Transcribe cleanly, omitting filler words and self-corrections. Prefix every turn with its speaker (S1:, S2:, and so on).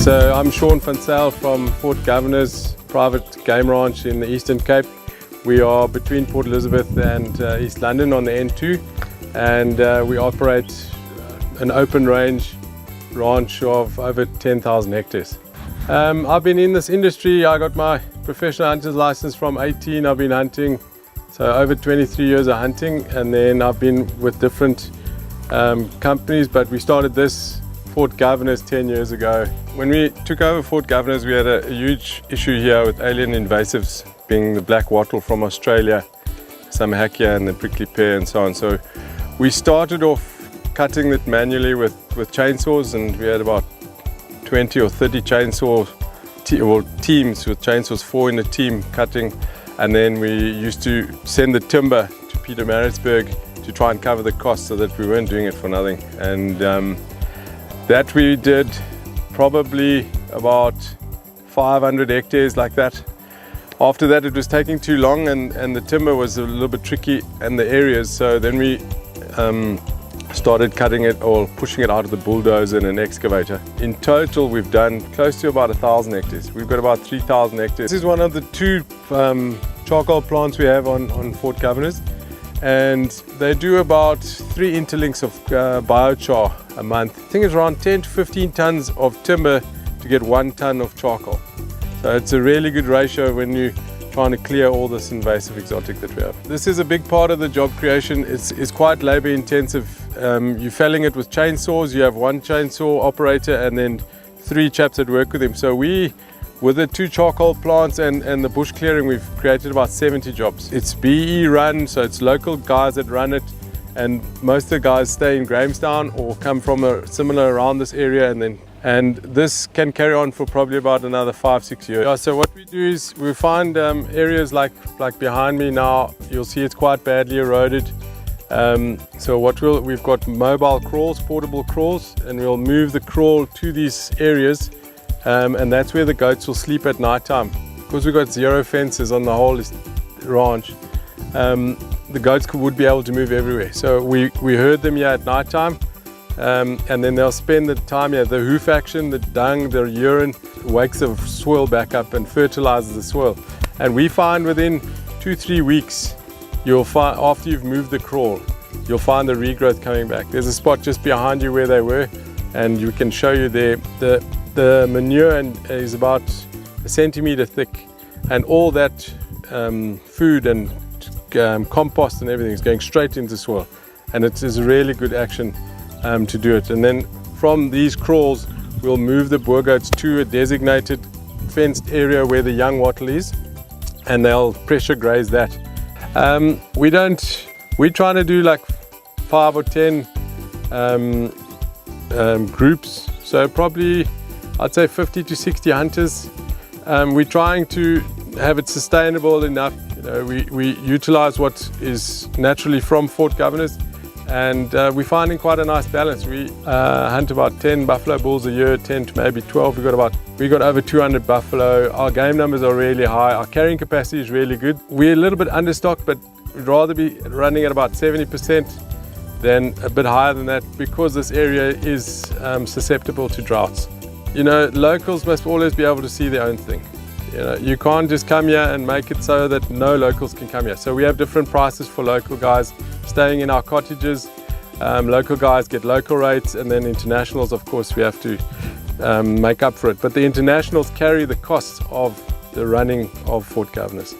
S1: So I'm Sean van Zyl from Fort Govener's private game ranch in the Eastern Cape. We are between Port Elizabeth and East London on the N2, and we operate an open range ranch of over 10,000 hectares. I've been in this industry. I got my professional hunter's license from 18. I've been hunting, so over 23 years of hunting, and then I've been with different companies, but we started this Fort Govener's 10 years ago. When we took over Fort Govener's, we had a huge issue here with alien invasives, being the black wattle from Australia, some hackia and the prickly pear and so on. So we started off cutting it manually with chainsaws, and we had about 20 or 30 chainsaw teams with chainsaws, 4 in a team cutting, and then we used to send the timber to Pietermaritzburg to try and cover the cost so that we weren't doing it for nothing. And that we did probably about 500 hectares like that. After that it was taking too long, and the timber was a little bit tricky in the areas, so then we started cutting it or pushing it out of the bulldozer and an excavator. In total we've done close to about 1,000 hectares. We've got about 3,000 hectares. This is one of the 2 charcoal plants we have on Fort Govener's, and they do about 3 interlinks of biochar a month. I think it's around 10 to 15 tons of timber to get 1 ton of charcoal. So it's a really good ratio when you're trying to clear all this invasive exotic that we have. This is a big part of the job creation. It's quite labor intensive. You're felling it with chainsaws. You have 1 chainsaw operator and then 3 chaps that work with him. So with the 2 charcoal plants and the bush clearing, we've created about 70 jobs. It's BE run, so it's local guys that run it, and most of the guys stay in Grahamstown or come from a similar around this area, and this can carry on for probably about another 5-6 years. Yeah, so what we do is we find areas like behind me now. You'll see it's quite badly eroded. So we've got mobile crawls, portable crawls, and we'll move the crawl to these areas, and that's where the goats will sleep at night time. Because we've got 0 fences on the whole ranch, the goats would be able to move everywhere. So we herd them here at night time, and then they'll spend the time here. The hoof action, the dung, the urine wakes the soil back up and fertilizes the soil. And we find within 2-3 weeks, you'll find, after you've moved the crawl, you'll find the regrowth coming back. There's a spot just behind you where they were, and we can show you there. The manure is about 1 centimeter thick, and all that food and compost and everything is going straight into soil, and it is a really good action to do it. And then from these crawls we'll move the boer goats to a designated fenced area where the young wattle is, and they'll pressure graze that. We're trying to do like 5 or 10 groups, so probably I'd say 50 to 60 hunters. We're trying to have it sustainable enough. We utilize what is naturally from Fort Govener's, and we're finding quite a nice balance. We hunt about 10 buffalo bulls a year, 10 to maybe 12. We got over 200 buffalo. Our game numbers are really high. Our carrying capacity is really good. We're a little bit understocked, but we'd rather be running at about 70% than a bit higher than that, because this area is susceptible to droughts. Locals must always be able to see their own thing. You can't just come here and make it so that no locals can come here. So we have different prices for local guys staying in our cottages. Local guys get local rates, and then internationals, of course, we have to make up for it. But the internationals carry the costs of the running of Fort Govener's.